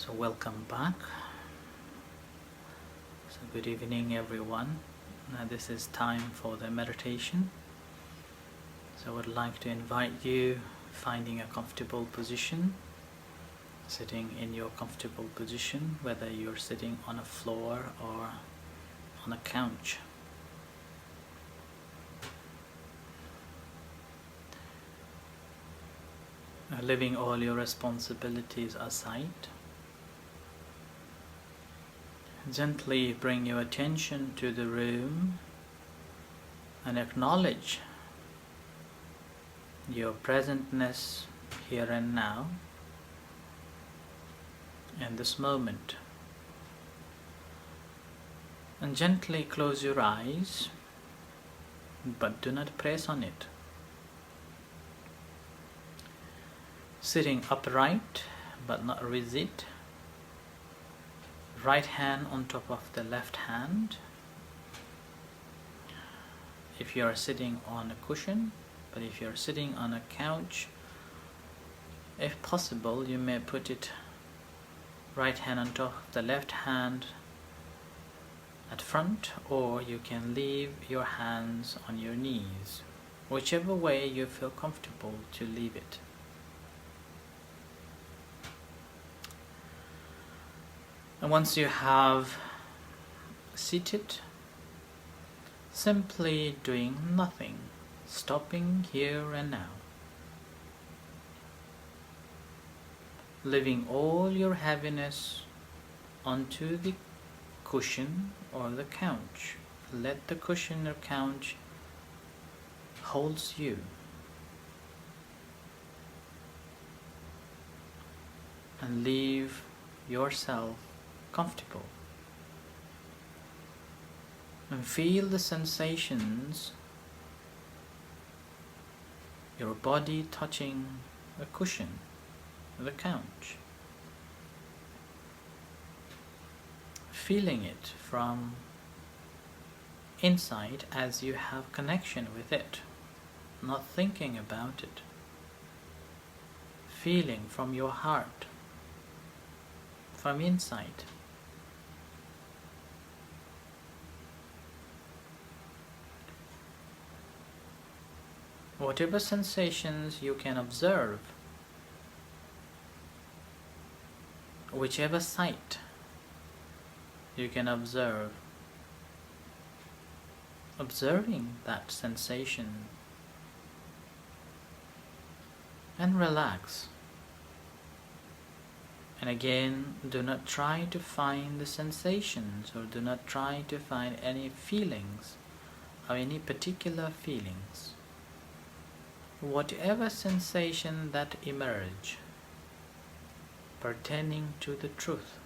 So welcome back. So good evening everyone. Now this is time for the meditation. So I would like to invite you finding a comfortable position, sitting in your comfortable position, whether you're sitting on a floor or on a couch. Leaving all your responsibilities aside, gently bring your attention to the room and acknowledge your presentness here and now in this moment. And gently close your eyes, but do not press on it. Sitting upright but not rigid. Right hand on top of the left hand. If you are sitting on a cushion, but if you are sitting on a couch, if possible, you may put it right hand on top of the left hand at front, or you can leave your hands on your knees, whichever way you feel comfortable to leave it. And once you have seated, simply doing nothing, stopping here and now. Leaving all your heaviness onto the cushion or the couch. Let the cushion or couch holds you. And leave yourself comfortable. And feel the sensations, your body touching a cushion, the couch. Feeling it from inside as you have connection with it, not thinking about it. Feeling from your heart, from inside. Whatever sensations you can observe, whichever sight you can observe, observing that sensation, and relax. And again, do not try to find the sensations, or do not try to find any feelings or any particular feelings. Whatever sensation that emerge pertaining to the truth,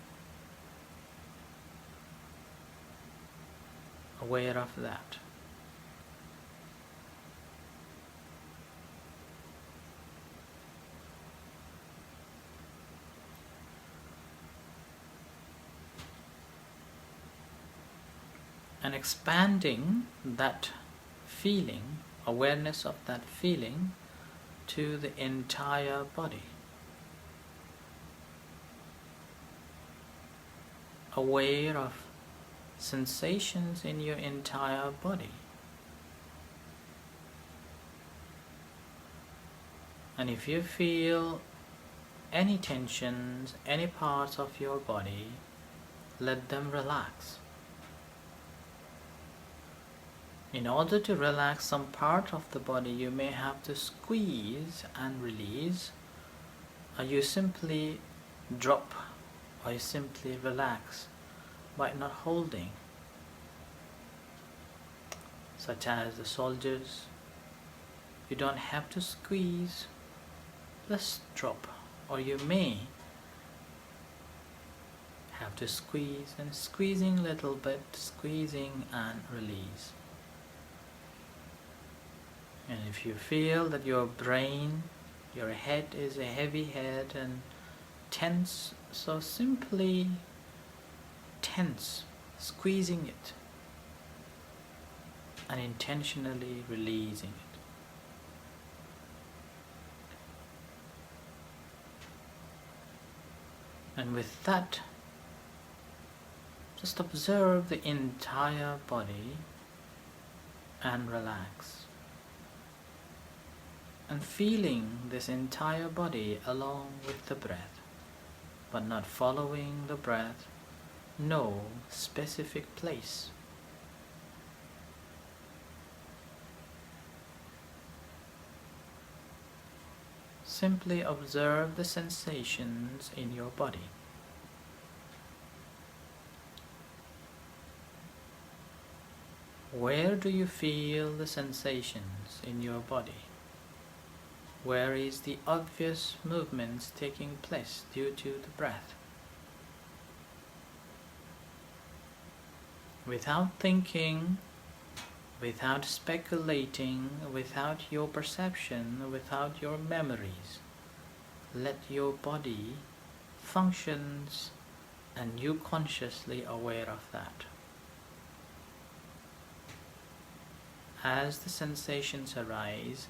aware of that. And expanding that feeling, awareness of that feeling, to the entire body. Aware of sensations in your entire body. And if you feel any tensions, any parts of your body, let them relax. In order to relax some part of the body, you may have to squeeze and release, or you simply drop, or you simply relax by not holding, such as the soldiers. You don't have to squeeze, just drop, or you may have to squeeze, and squeezing a little bit, squeezing and release. And if you feel that your brain, your head is a heavy head and tense, so simply tense, squeezing it and intentionally releasing it. And with that, just observe the entire body and relax. And feeling this entire body along with the breath, but not following the breath, no specific place. Simply observe the sensations in your body. Where do you feel the sensations in your body? Where is the obvious movements taking place due to the breath? Without thinking, without speculating, without your perception, without your memories, let your body functions and you consciously aware of that. As the sensations arise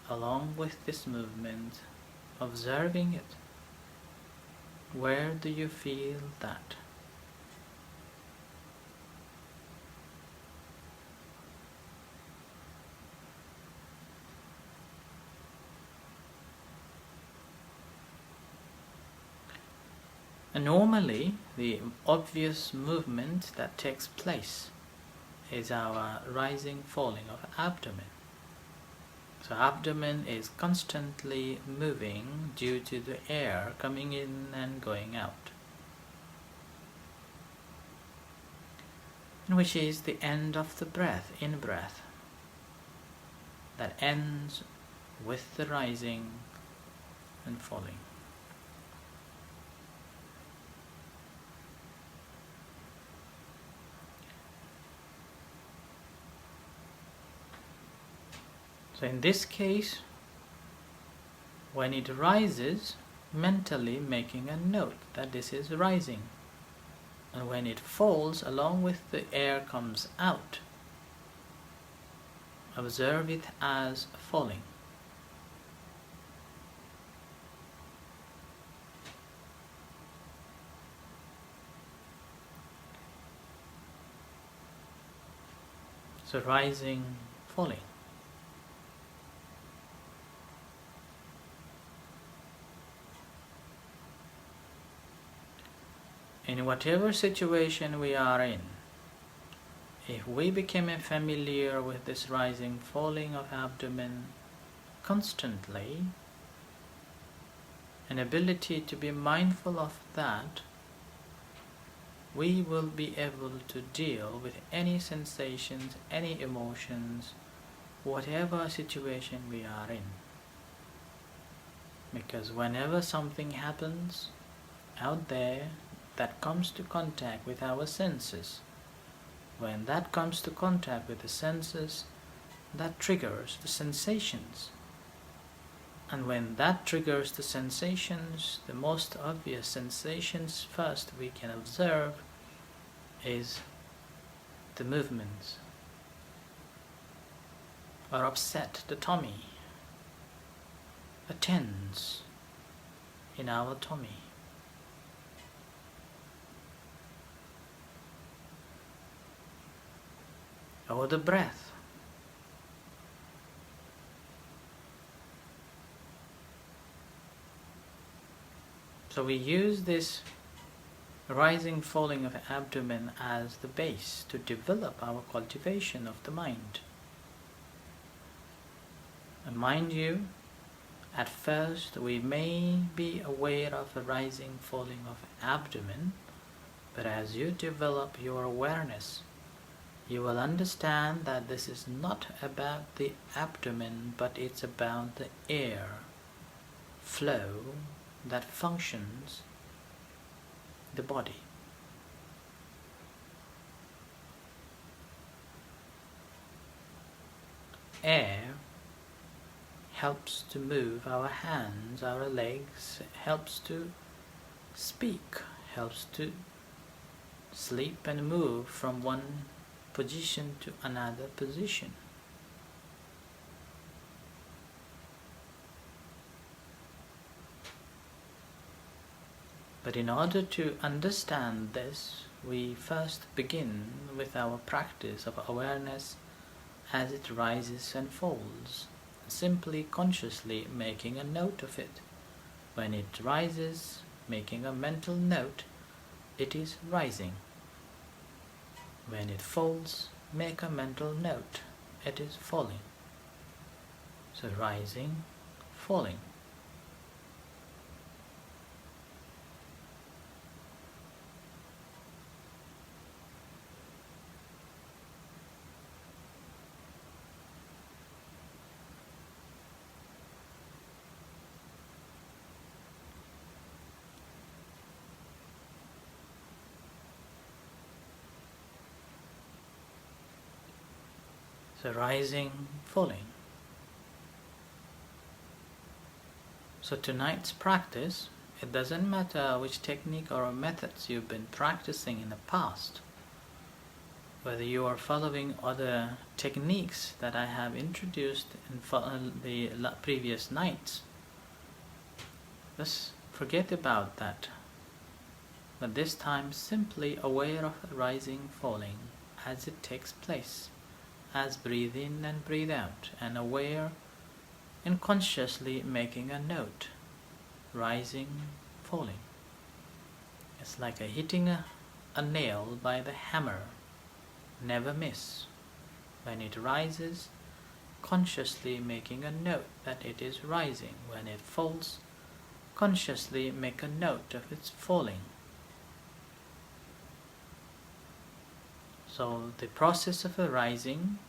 along with this movement, observing it, where do you feel that? And normally, the obvious movement that takes place is our rising, falling of abdomen. So abdomen is constantly moving due to the air coming in and going out, which is the end of the breath, in-breath, that ends with the rising and falling. So in this case, when it rises, mentally making a note that this is rising. And when it falls, along with the air comes out, observe it as falling. So rising, falling. In whatever situation we are in, if we become familiar with this rising, falling of abdomen constantly, an ability to be mindful of that, we will be able to deal with any sensations, any emotions, whatever situation we are in. Because whenever something happens out there that comes to contact with our senses, when that comes to contact with the senses, that triggers the sensations. And when that triggers the sensations, the most obvious sensations first we can observe is the movements or upset the tummy, a tense in our tummy. Or the breath. So we use this rising, falling of the abdomen as the base to develop our cultivation of the mind. And mind you, at first we may be aware of a rising, falling of the abdomen, but as you develop your awareness, you will understand that this is not about the abdomen, but it's about the air flow that functions the body. Air helps to move our hands, our legs, helps to speak, helps to sleep and move from one position to another position. But in order to understand this, we first begin with our practice of awareness as it rises and falls, simply consciously making a note of it. When it rises, making a mental note, it is rising. When it falls, make a mental note, it is falling. So rising, falling. So rising, falling. So tonight's practice, it doesn't matter which technique or methods you've been practicing in the past, whether you are following other techniques that I have introduced in the previous nights, just forget about that. But this time simply aware of the rising, falling as it takes place, as breathe in and breathe out, and aware and consciously making a note, rising, falling. It's like hitting a nail by the hammer, never miss. When it rises, consciously making a note that it is rising. When it falls, consciously make a note of its falling. So the process of arising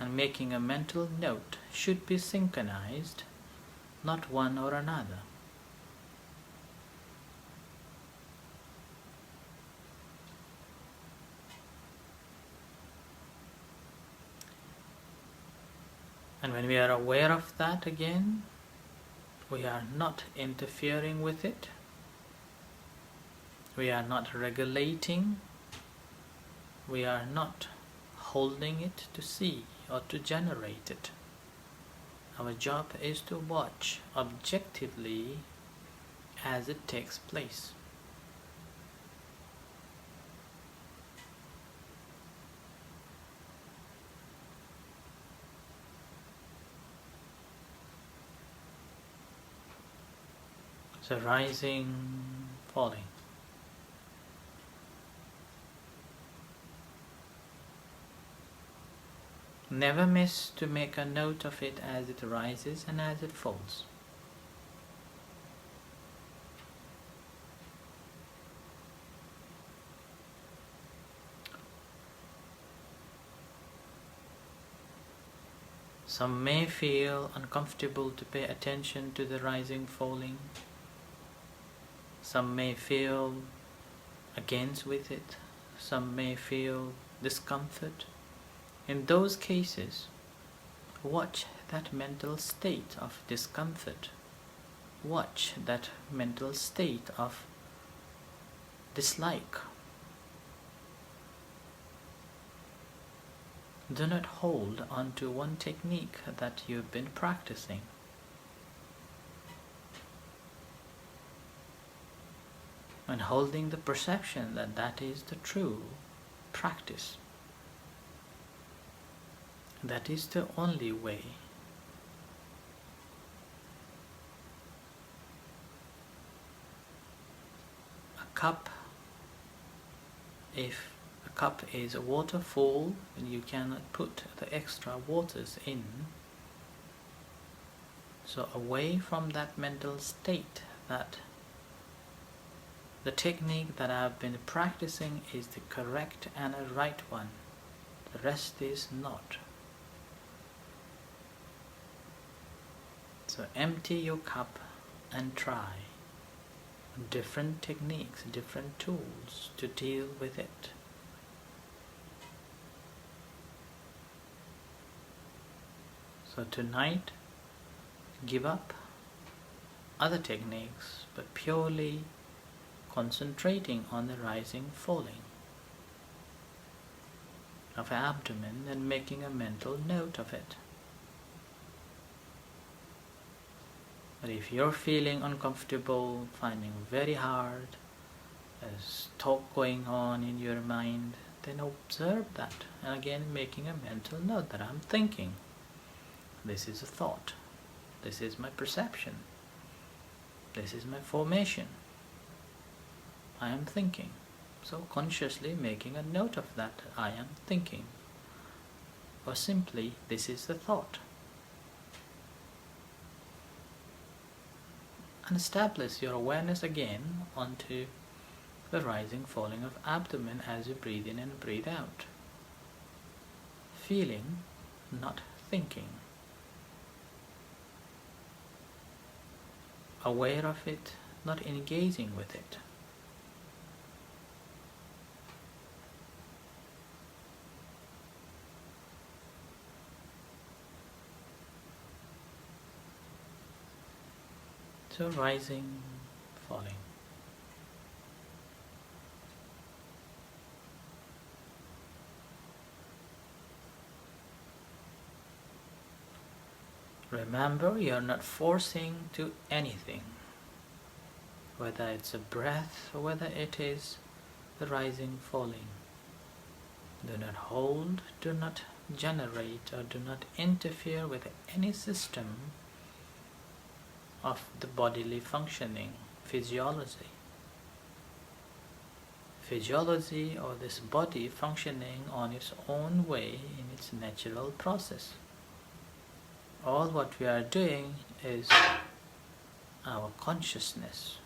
and making a mental note should be synchronized, not one or another. And when we are aware of that again, we are not interfering with it, we are not regulating, we are not holding it to see or to generate it. Our job is to watch objectively as it takes place. So rising, falling. Never miss to make a note of it as it rises and as it falls. Some may feel uncomfortable to pay attention to the rising, falling. Some may feel against with it. Some may feel discomfort. In those cases, watch that mental state of discomfort. Watch that mental state of dislike. Do not hold on to one technique that you've been practicing. And holding the perception that that is the true practice. That is the only way. A cup, if a cup is water full and you cannot put the extra waters in, so away from that mental state that the technique that I have been practicing is the correct and a right one, the rest is not. So empty your cup and try different techniques, different tools to deal with it. So tonight, give up other techniques, but purely concentrating on the rising, falling of the abdomen and making a mental note of it. But if you're feeling uncomfortable, finding very hard, there's talk going on in your mind, then observe that, and again making a mental note that I'm thinking. This is a thought. This is my perception. This is my formation. I am thinking. So consciously making a note of that, I am thinking. Or simply, this is the thought. And establish your awareness again onto the rising, falling of abdomen as you breathe in and breathe out. Feeling, not thinking. Aware of it, not engaging with it. So rising, falling. Remember, you're not forcing to anything, whether it's a breath or whether it is the rising, falling. Do not hold, do not generate, or do not interfere with any system of the bodily functioning, physiology. Physiology, or this body functioning on its own way in its natural process. All what we are doing is our consciousness,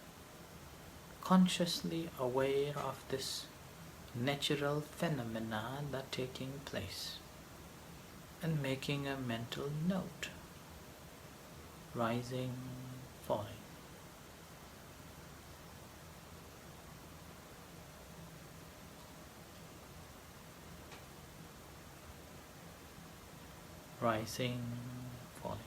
consciously aware of this natural phenomena that taking place, and making a mental note, rising, falling. Rising, falling.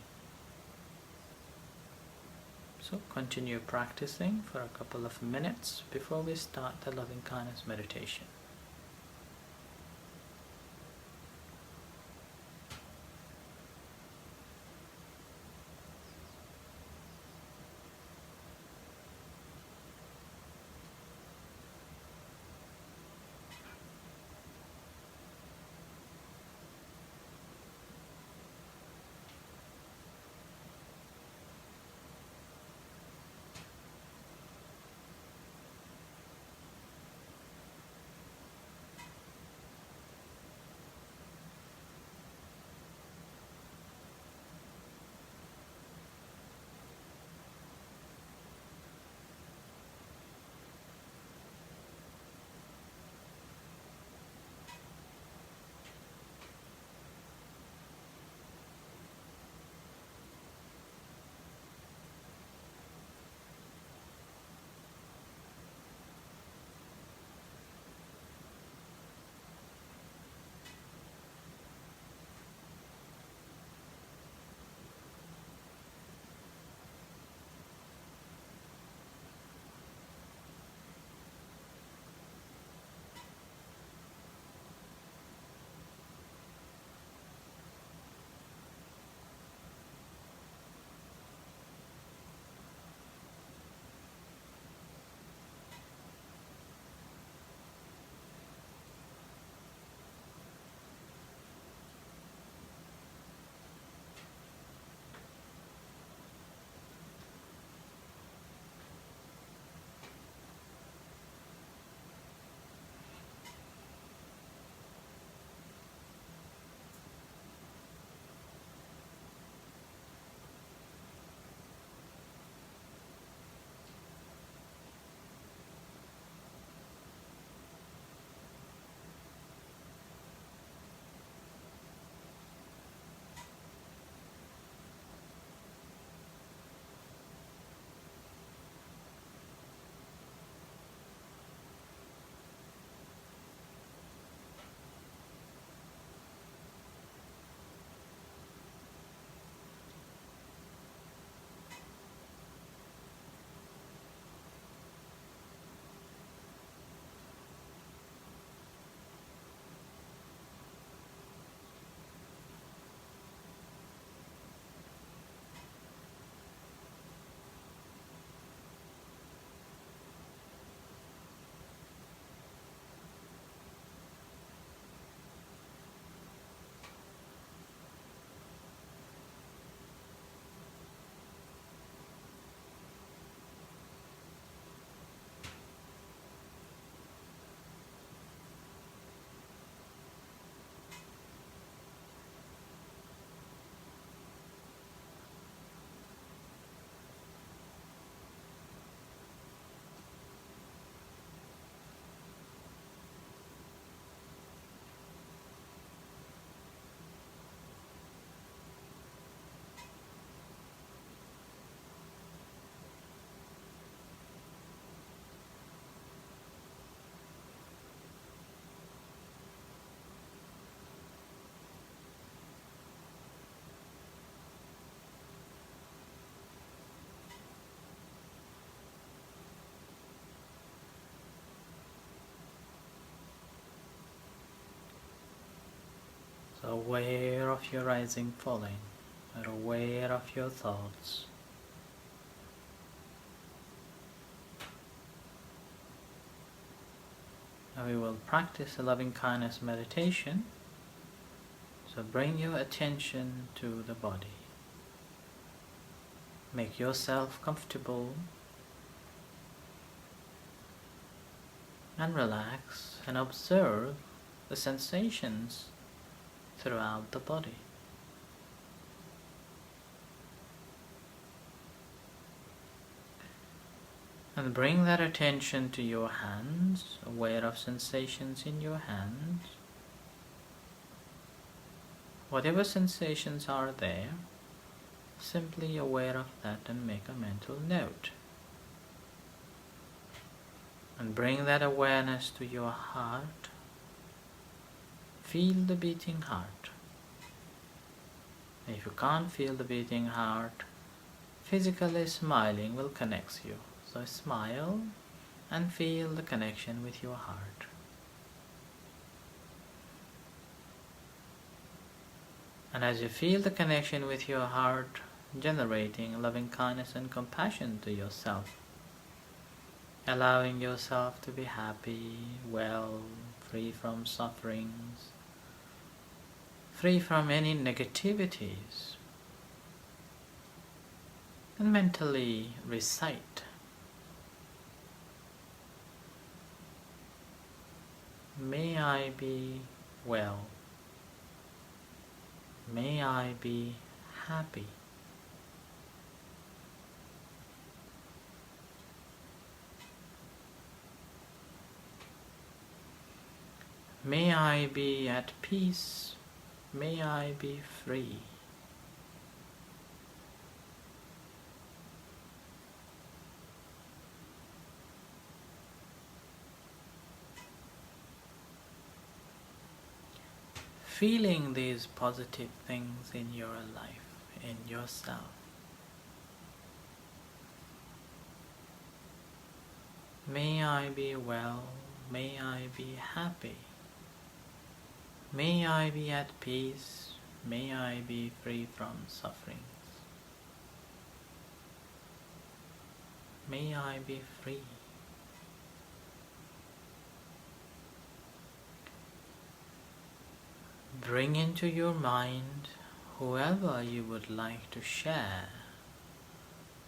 So continue practicing for a couple of minutes before we start the loving kindness meditation. aware of your rising, falling. You're aware of your thoughts. Now we will practice a loving kindness meditation. So bring your attention to the body. Make yourself comfortable and relax and observe the sensations throughout the body. And bring that attention to your hands, aware of sensations in your hands. Whatever sensations are there, simply aware of that and make a mental note. And bring that awareness to your heart. Feel the beating heart. If you can't feel the beating heart, physically smiling will connect you. So smile and feel the connection with your heart. And as you feel the connection with your heart, generating loving kindness and compassion to yourself, allowing yourself to be happy, well, free from sufferings, free from any negativities, and mentally recite, may I be well, may I be happy. May I be at peace, may I be free. Feeling these positive things in your life, in yourself. May I be well, may I be happy. May I be at peace, may I be free from sufferings. May I be free. Bring into your mind whoever you would like to share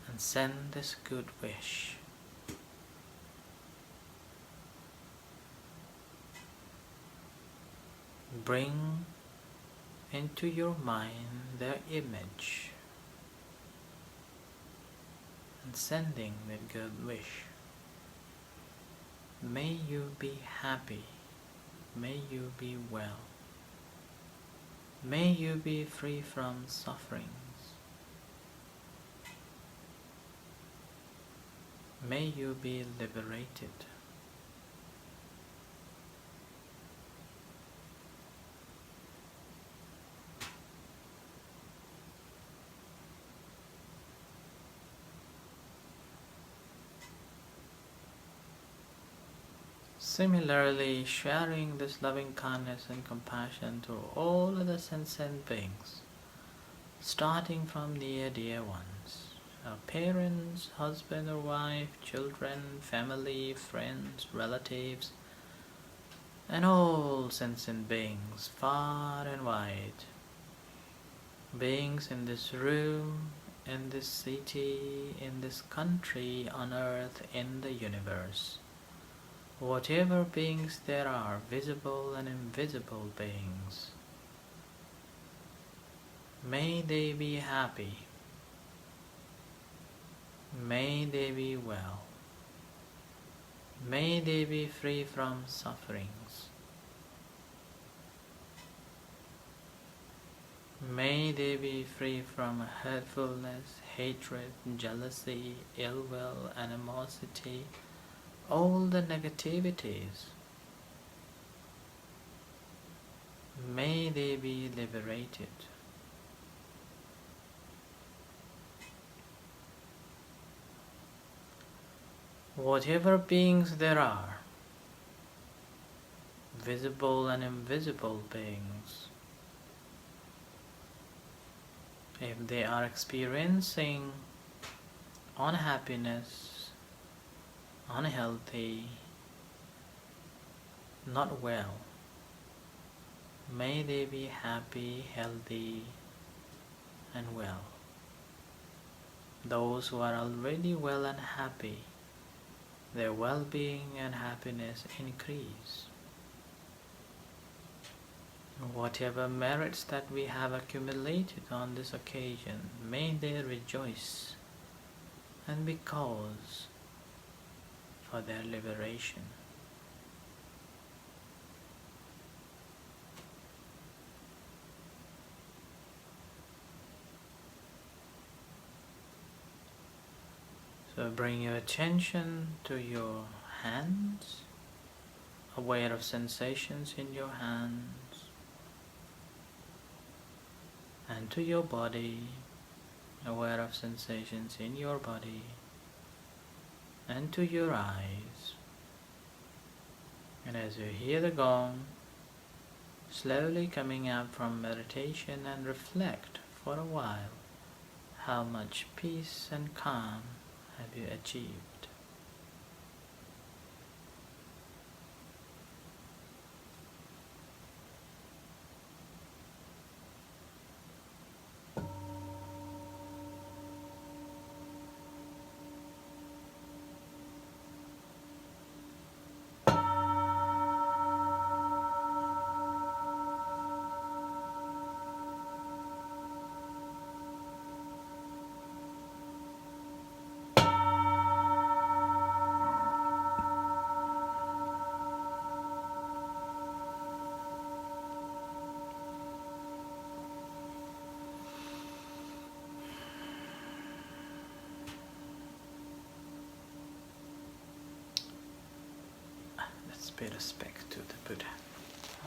and send this good wish. Bring into your mind their image and sending that good wish. May you be happy, may you be well. May you be free from sufferings. May you be liberated. Similarly, sharing this loving kindness and compassion to all other sentient beings, starting from near dear ones, our parents, husband or wife, children, family, friends, relatives, and all sentient beings, far and wide, beings in this room, in this city, in this country, on earth, in the universe. Whatever beings there are, visible and invisible beings, may they be happy, may they be well, may they be free from sufferings, may they be free from hurtfulness, hatred, jealousy, ill will, animosity, all the negativities. May they be liberated. Whatever beings there are, visible and invisible beings, If they are experiencing unhappiness, unhealthy, not well, may they be happy, healthy, and well. Those who are already well and happy, their well-being and happiness increase. Whatever merits that we have accumulated on this occasion, may they rejoice and be cause for their liberation. So bring your attention to your hands, aware of sensations in your hands, and to your body, aware of sensations in your body, and to your eyes. And as you hear the gong, slowly coming up from meditation, and reflect for a while how much peace and calm have you achieved. Let's pay respect to the Buddha.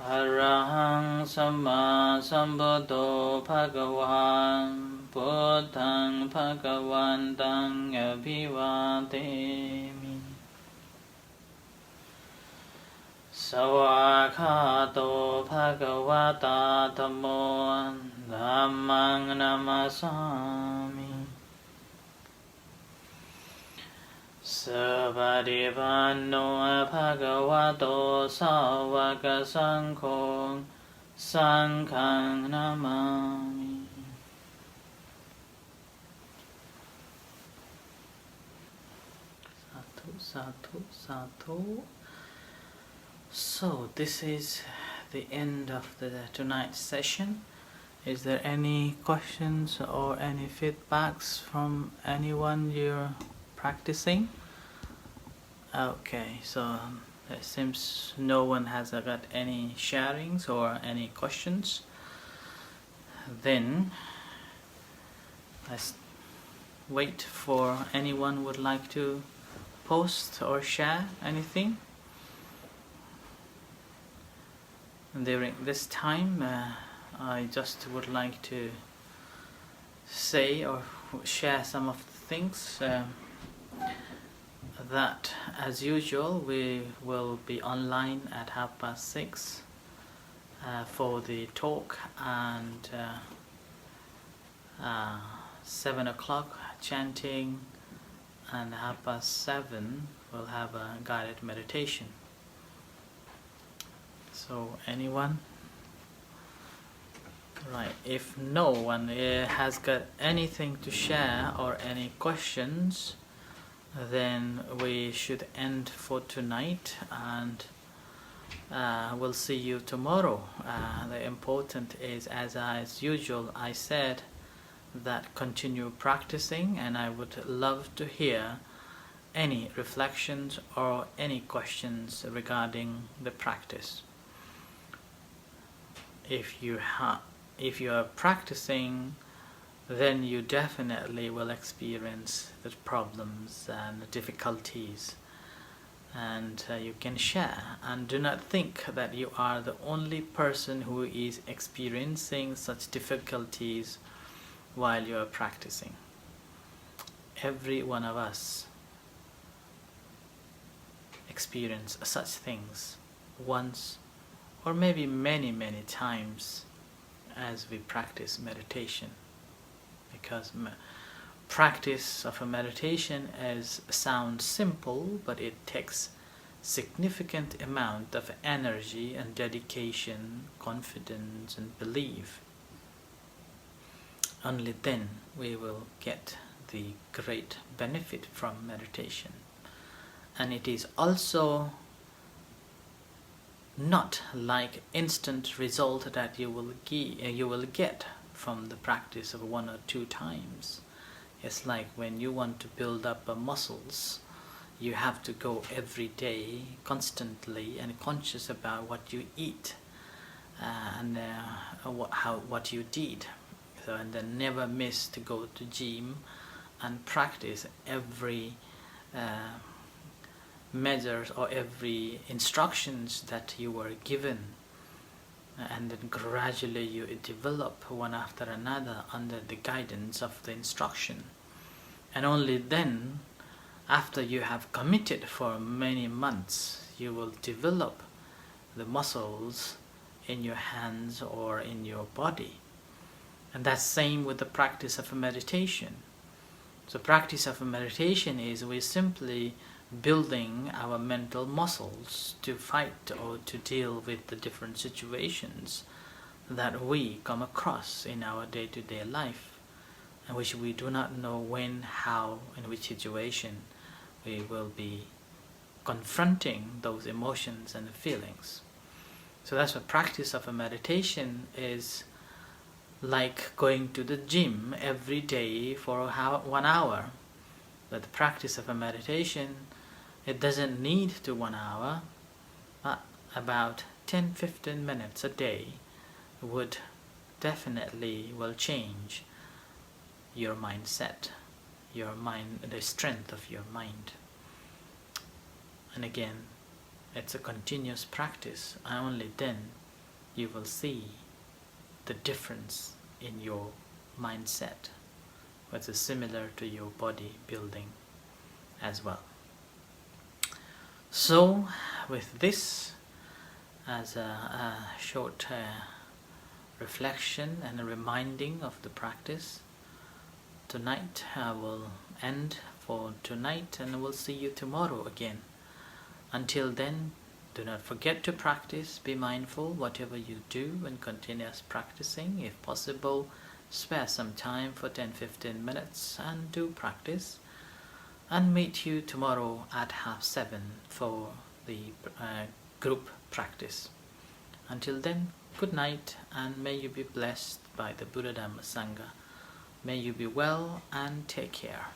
Arahang Samma Sambuddho Bhagavan Buddhang Bhagavantang Abhivademi Sawakhato Bhagavata Dhammo Dhammang Namasami Sabarivanno Bhagavato Sāvaka Saṅkho Saṅkhang Namami. Sadhu, sadhu, sadhu. So this is the end of tonight's session. Is there any questions or any feedbacks from anyone you're practicing? Okay, so it seems no one has got any sharings or any questions. Then let's wait for anyone who would like to post or share anything. During this time, I just would like to say or share some of the things that, as usual, we will be online at 6:30 for the talk, and 7 o'clock chanting, and 7:30 we'll have a guided meditation. So anyone? Right, if no one has got anything to share or any questions, then we should end for tonight, and we'll see you tomorrow. The important is, as usual, I said that continue practicing, and I would love to hear any reflections or any questions regarding the practice. If you are practicing, then you definitely will experience the problems and difficulties, and you can share. And do not think that you are the only person who is experiencing such difficulties while you are practicing. Every one of us experience such things once or maybe many times as we practice meditation. because practice of a meditation sounds simple, but it takes significant amount of energy and dedication, confidence and belief. Only then we will get the great benefit from meditation. And it is also not like instant result that you will get from the practice of 1 or 2 times. It's like when you want to build up muscles, you have to go every day constantly and conscious about what you eat and what you did. So, and then never miss to go to gym and practice every measures or every instructions that you were given, and then gradually you develop one after another under the guidance of the instruction. And only then, after you have committed for many months, you will develop the muscles in your hands or in your body. And that's same with the practice of a meditation. So practice of a meditation is we simply building our mental muscles to fight or to deal with the different situations that we come across in our day-to-day life, and which we do not know when, how, in which situation we will be confronting those emotions and feelings. So that's what practice of a meditation is like going to the gym every day for 1 hour. But the practice of a meditation, it doesn't need to 1 hour, but about 10-15 minutes a day would definitely will change your mindset, your mind, the strength of your mind. And again, it's a continuous practice, and only then you will see the difference in your mindset, which is similar to your body building as well. So with this as a short reflection and a reminding of the practice, tonight I will end for tonight, and we'll see you tomorrow again. Until then, do not forget to practice, be mindful whatever you do, and continuous practicing. If possible, spare some time for 10-15 minutes and do practice. And meet you tomorrow at 7:30 for the group practice. Until then, good night, and may you be blessed by the Buddha Dhamma Sangha. May you be well and take care.